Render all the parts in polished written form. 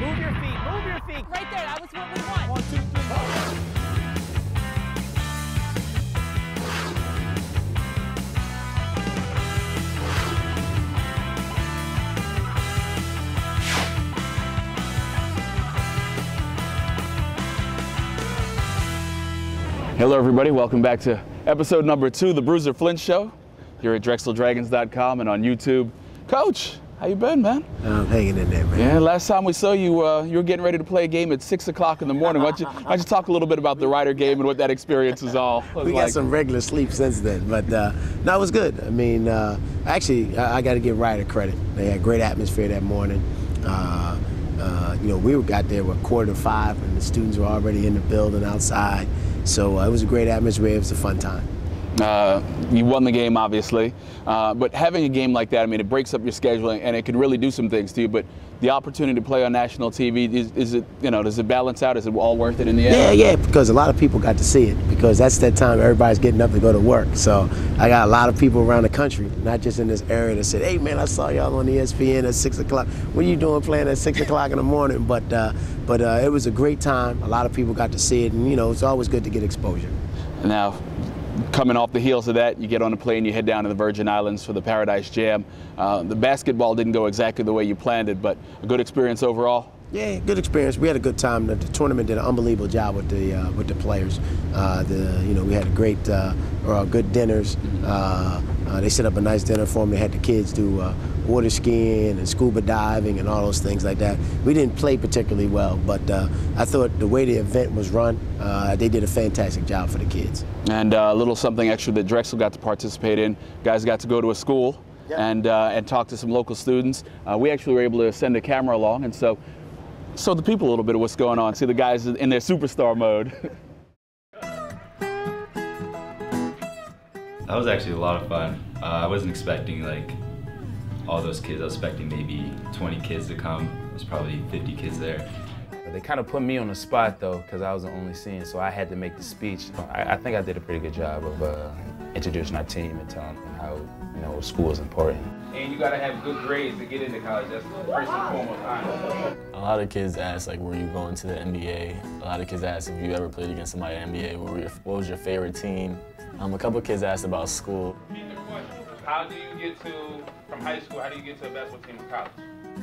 Move your feet. Move your feet. Right there. That was what we want. 1, 2, 3, go. Hello everybody, welcome back to episode number 2, the Bruiser Flint Show, here at DrexelDragons.com and on YouTube. Coach, how you been, man? I'm hanging in there, man. Yeah, last time we saw you, you were getting ready to play a game at 6 o'clock in the morning. Why don't you talk a little bit about the Ryder game and what that experience is all We got some regular sleep since then, but no, it was good. I mean, actually, I got to give Ryder credit. They had great atmosphere that morning. You know, we got there at 4:45, and the students were already in the building outside. So it was a great atmosphere. It was a fun time. You won the game, obviously, but having a game like that, I mean, it breaks up your schedule and it can really do some things to you. But the opportunity to play on national TV, is it, you know, does it balance out? Is it all worth it in the end? Yeah, because a lot of people got to see it, because that's that time everybody's getting up to go to work. So I got a lot of people around the country, not just in this area, that said, "Hey, man, I saw y'all on ESPN at 6 o'clock. What are you doing playing at 6 o'clock in the morning?" But it was a great time. A lot of people got to see it, and you know, it's always good to get exposure. Now, coming off the heels of that, you get on a plane, you head down to the Virgin Islands for the Paradise Jam. The basketball didn't go exactly the way you planned it, but a good experience overall? Yeah, good experience. We had a good time. The tournament did an unbelievable job with the players. You know, we had good dinners. They set up a nice dinner for them. They had the kids do water skiing and scuba diving and all those things like that. We didn't play particularly well, but I thought the way the event was run, they did a fantastic job for the kids. And a little something extra that Drexel got to participate in. Guys got to go to a school and talk to some local students. We actually were able to send a camera along, and so the people a little bit of what's going on. See the guys in their superstar mode. That was actually a lot of fun. I wasn't expecting like all those kids. I was expecting maybe 20 kids to come. There's probably 50 kids there. They kind of put me on the spot though, because I was the only senior, so I had to make the speech. I think I did a pretty good job of introducing our team and telling them how, you know, school is important. And you gotta have good grades to get into college. That's first and foremost. A lot of kids ask, like, were you going to the NBA? A lot of kids ask if you ever played against somebody in the NBA. What was your favorite team? A couple kids asked about school. How do you get to, from high school, how do you get to a basketball team in college?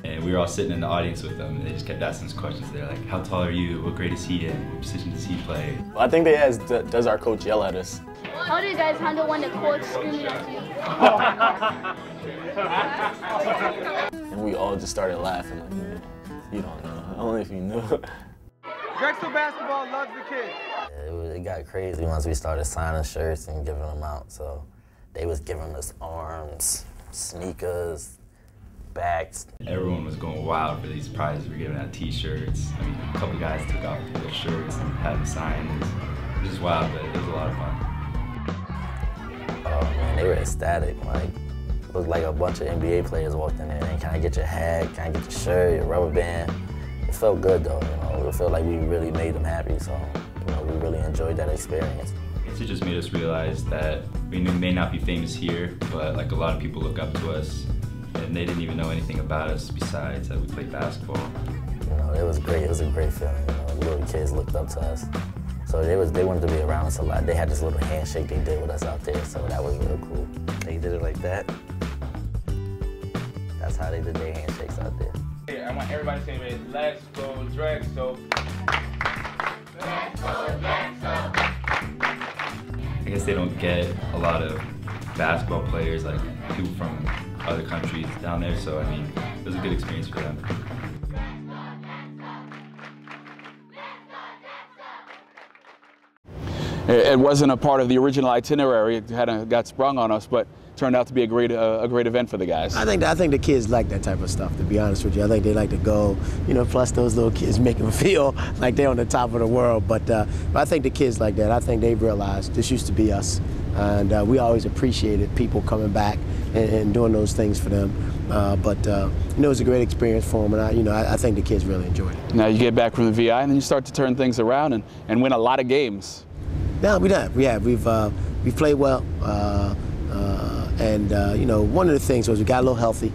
And we were all sitting in the audience with them, and they just kept asking us questions. They're like, how tall are you? What grade is he in? What position does he play? Well, I think they asked, does our coach yell at us? How do you guys handle when the coach screaming at you? And we all just started laughing, like, man, you don't know. Only if you knew. Drexel basketball loves the kids. It got crazy once we started signing shirts and giving them out. So they was giving us arms, sneakers, bags. Everyone was going wild for these prizes. We were giving out T-shirts. I mean, a couple guys took off their shirts and had them signed. It was just wild, but it was a lot of fun. Oh man, they were ecstatic. Like, it looked like a bunch of NBA players walked in there. And can I get your hat? Can I get your shirt, your rubber band? It felt good though, you know. It felt like we really made them happy. So, you know, we really enjoyed that experience. It just made us realize that we may not be famous here, but like a lot of people look up to us, and they didn't even know anything about us besides that we played basketball. You know, it was great. It was a great feeling. You know, little kids looked up to us, so they wanted to be around us a lot. They had this little handshake they did with us out there, so that was real cool. They did it like that. That's how they did their handshakes out there. I want everybody to say, let's go Drexel. Let's go Drexel. I guess they don't get a lot of basketball players, like people from other countries down there, so I mean, it was a good experience for them. It wasn't a part of the original itinerary. It got sprung on us, but turned out to be a great event for the guys. I think the kids like that type of stuff, to be honest with you. I think they like to go, you know, plus those little kids make them feel like they're on the top of the world. But I think the kids like that. I think they realized this used to be us. And we always appreciated people coming back and doing those things for them. You know, it was a great experience for them, and I think the kids really enjoyed it. Now you get back from the VI, and then you start to turn things around and win a lot of games. No, we have. We've played well, you know, one of the things was we got a little healthy.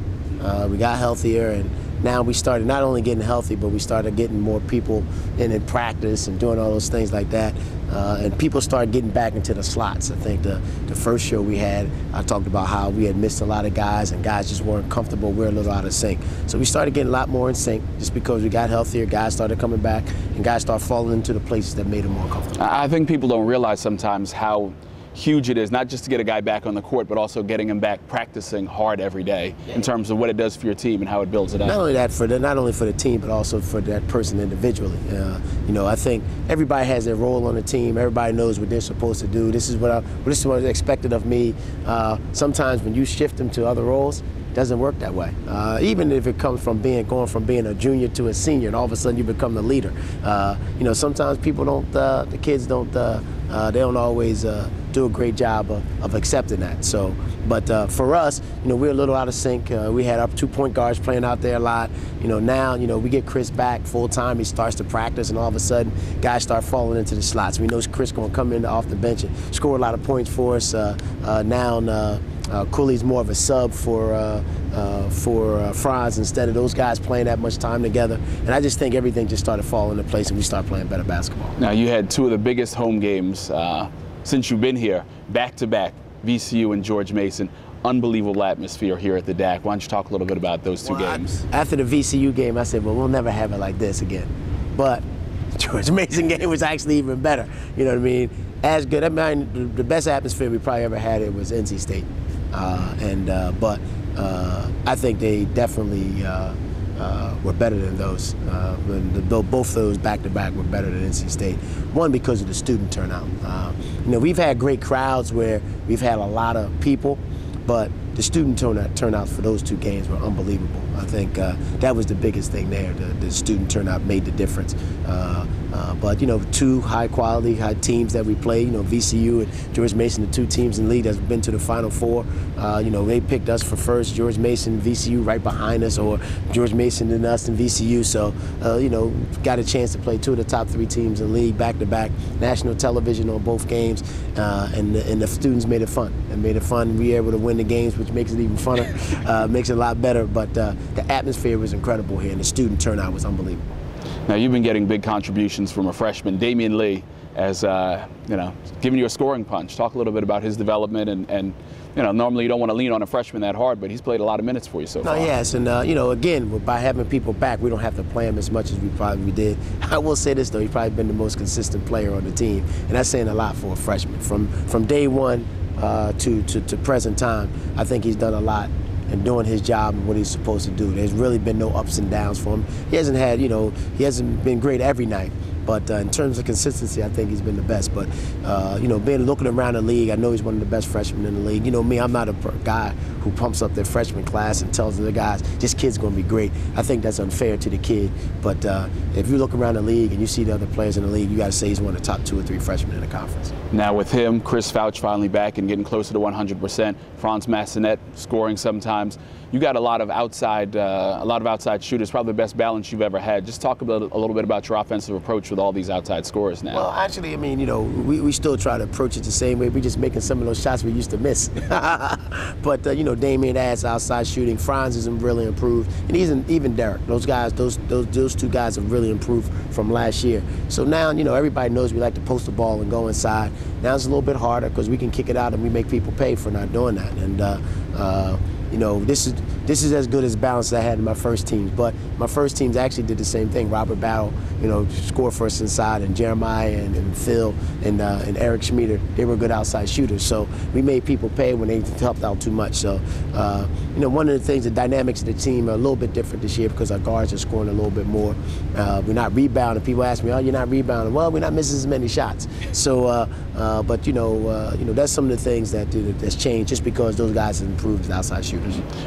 We got healthier, and now we started not only getting healthy, but we started getting more people in practice and doing all those things like that. And people started getting back into the slots. I think the first show we had, I talked about how we had missed a lot of guys and guys just weren't comfortable. We're a little out of sync. So we started getting a lot more in sync just because we got healthier, guys started coming back, and guys started falling into the places that made them more comfortable. I think people don't realize sometimes how huge it is, not just to get a guy back on the court, but also getting him back practicing hard every day in terms of what it does for your team and how it builds it up. Not only that, not only for the team, but also for that person individually. You know, I think everybody has their role on the team. Everybody knows what they're supposed to do. This is what is expected of me. Sometimes when you shift them to other roles, it doesn't work that way. Even if it comes from going from being a junior to a senior, and all of a sudden you become the leader. You know, sometimes people don't, the kids don't, they don't always do a great job of accepting that. So, but for us, you know, we're a little out of sync. We had our 2 point guards playing out there a lot. You know, now, you know, we get Chris back full time. He starts to practice, and all of a sudden, guys start falling into the slots. We know Chris going to come in off the bench and score a lot of points for us. Now, Cooley's more of a sub for Franz instead of those guys playing that much time together. And I just think everything just started falling into place, and we started playing better basketball. Now, you had 2 of the biggest home games since you've been here, back-to-back, VCU and George Mason. Unbelievable atmosphere here at the DAC. Why don't you talk a little bit about those 2 games? After the VCU game, I said, well, we'll never have it like this again. But George Mason game was actually even better. You know what I mean? As good. I mean, the best atmosphere we probably ever had it was NC State. But I think they definitely were better than those. Both those back-to-back were better than NC State. One, because of the student turnout. You know, we've had great crowds where we've had a lot of people, but the student turnout for those 2 games were unbelievable. I think that was the biggest thing there. The student turnout made the difference. But, you know, 2 high-quality teams that we played, you know, VCU and George Mason, the 2 teams in the league that's been to the Final Four. You know, they picked us for first, George Mason, VCU right behind us, or George Mason and us and VCU. So, you know, got a chance to play 2 of the top 3 teams in the league back-to-back, national television on both games, and the students made it fun. And made it fun. We were able to win the games, which makes it even funner, makes it a lot better. But the atmosphere was incredible here, and the student turnout was unbelievable. Now, you've been getting big contributions from a freshman, Damian Lee, as, you know, giving you a scoring punch. Talk a little bit about his development and you know, normally you don't want to lean on a freshman that hard, but he's played a lot of minutes for you so far. Yes, and you know, again, by having people back, we don't have to play him as much as we probably did. I will say this though, he's probably been the most consistent player on the team, and that's saying a lot for a freshman. From day one to present time, I think he's done a lot and doing his job and what he's supposed to do. There's really been no ups and downs for him. He hasn't had, you know, he hasn't been great every night. But in terms of consistency, I think he's been the best. But, you know, looking around the league, I know he's one of the best freshmen in the league. You know me, I'm not a guy who pumps up their freshman class and tells the guys, this kid's going to be great. I think that's unfair to the kid. But if you look around the league and you see the other players in the league, you got to say he's one of the top 2 or 3 freshmen in the conference. Now with him, Chris Fouch finally back and getting closer to 100%, Franz Massenet scoring sometimes. You got a lot of outside shooters, probably the best balance you've ever had. Just talk about a little bit about your offensive approach with all these outside scorers now. Well, actually, I mean, you know, we still try to approach it the same way. We're just making some of those shots we used to miss. But you know, Damian adds outside shooting. Franz is really improved, and even Derek. Those guys, those 2 guys have really improved from last year. So now, you know, everybody knows we like to post the ball and go inside. Now it's a little bit harder because we can kick it out and we make people pay for not doing that. And you know, this is as good as balance as I had in my first team. But my first teams actually did the same thing. Robert Battle, you know, scored for us inside, and Jeremiah and Phil and Eric Schmieder, they were good outside shooters. So we made people pay when they helped out too much. So, you know, one of the things, the dynamics of the team are a little bit different this year because our guards are scoring a little bit more. We're not rebounding. People ask me, oh, you're not rebounding. Well, we're not missing as many shots. So, but you know, that's some of the things that's changed just because those guys have improved as outside shooters.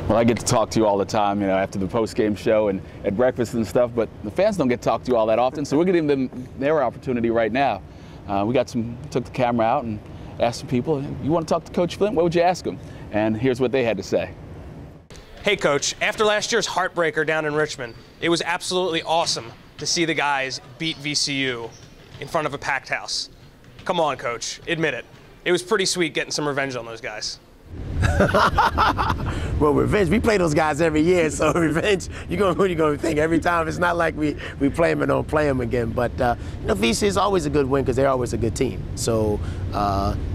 Well, I get to talk to you all the time, you know, after the post-game show and at breakfast and stuff, but the fans don't get to talk to you all that often, so we're giving them their opportunity right now. We took the camera out and asked some people, you want to talk to Coach Flint? What would you ask him? And here's what they had to say. Hey, Coach, after last year's heartbreaker down in Richmond, it was absolutely awesome to see the guys beat VCU in front of a packed house. Come on, Coach, admit it. It was pretty sweet getting some revenge on those guys. Well, revenge, we play those guys every year, so revenge, who you gonna think every time? It's not like we play them and don't play them again. But you know, VC is always a good win because they're always a good team. So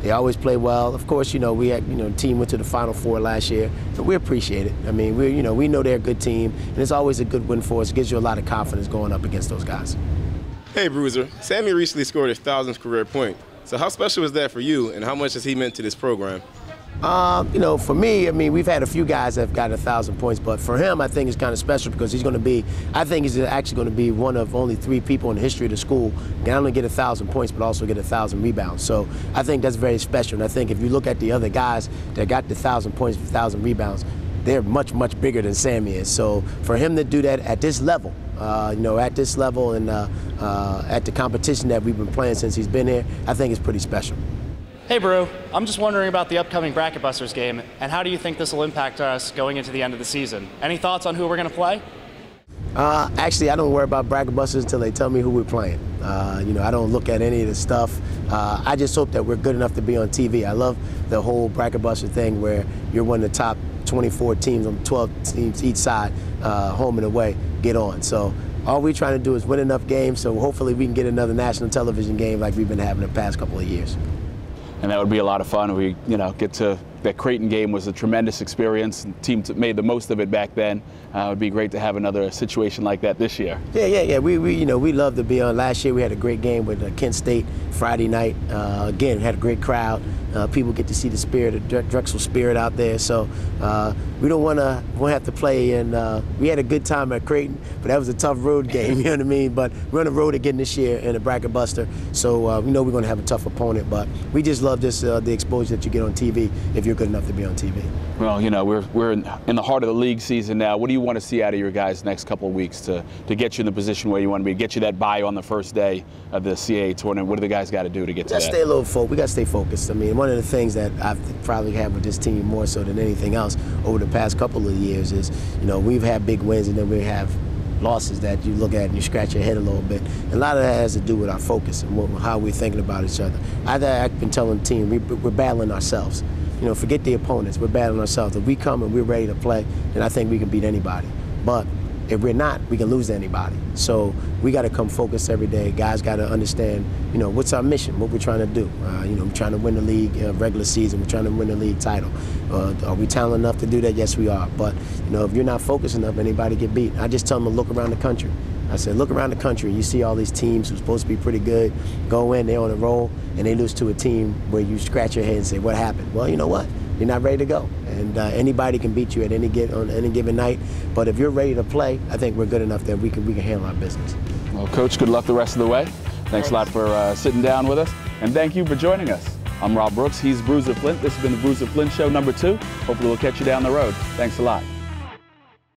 they always play well. Of course, you know, we had, you know, the team went to the Final Four last year, so we appreciate it. I mean, we know they're a good team, and it's always a good win for us. It gives you a lot of confidence going up against those guys. Hey, Bruiser. Sammy recently scored his 1,000th career point. So how special was that for you, and how much has he meant to this program? You know, for me, I mean, we've had a few guys that have got 1,000 points, but for him, I think it's kind of special because he's going to be, I think he's actually going to be one of only 3 people in the history of the school not only get 1,000 points, but also get 1,000 rebounds. So I think that's very special. And I think if you look at the other guys that got the 1,000 points, 1,000 rebounds, they're much, much bigger than Sammy is. So for him to do that at this level, you know, at this level and at the competition that we've been playing since he's been here, I think it's pretty special. Hey, Brew. I'm just wondering about the upcoming Bracket Busters game, and how do you think this will impact us going into the end of the season? Any thoughts on who we're going to play? Actually, I don't worry about Bracket Busters until they tell me who we're playing. You know, I don't look at any of the stuff. I just hope that we're good enough to be on TV. I love the whole Bracket Buster thing where you're one of the top 24 teams on 12 teams each side, home and away, get on. So all we're trying to do is win enough games so hopefully we can get another national television game like we've been having the past couple of years. And that would be a lot of fun. We, you know, get to that Creighton game was a tremendous experience. The team made the most of it back then. It would be great to have another situation like that this year. Yeah. We love to be on. Last year we had a great game with Kent State Friday night. Again, we had a great crowd. People get to see the spirit, the Drexel spirit out there. So we don't want to have to play. And we had a good time at Creighton, but that was a tough road game. You know what I mean? But we're on the road again this year in a Bracket Buster. So we know we're going to have a tough opponent. But we just love this the exposure that you get on TV if you're good enough to be on TV. Well, you know, we're in the heart of the league season now. What do you want to see out of your guys next couple of weeks to get you in the position where you want to be, get you that bye on the first day of the CAA tournament? What do the guys got to do to get to that? Stay a little focused. We got to stay focused. I mean, one of the things that I've probably had with this team more so than anything else over the past couple of years is, you know, we've had big wins and then we have losses that you look at and you scratch your head a little bit. And a lot of that has to do with our focus and how we're thinking about each other. I've been telling the team we're battling ourselves. You know, forget the opponents. We're battling ourselves. If we come and we're ready to play, then I think we can beat anybody. But if we're not, we can lose to anybody. So we got to come focused every day. Guys got to understand, you know, what's our mission, what we're trying to do. You know, we're trying to win the league regular season. We're trying to win the league title. Are we talented enough to do that? Yes, we are. But, you know, if you're not focused enough, anybody get beat. I just tell them to look around the country. I said, look around the country. You see all these teams who are supposed to be pretty good, go in, they're on a roll, and they lose to a team where you scratch your head and say, what happened? Well, you know what? You're not ready to go. And anybody can beat you on any given night. But if you're ready to play, I think we're good enough that we can handle our business. Well, Coach, good luck the rest of the way. Thanks a lot for sitting down with us. And thank you for joining us. I'm Rob Brooks. He's Bruiser Flint. This has been the Bruiser Flint Show #2. Hopefully we'll catch you down the road. Thanks a lot.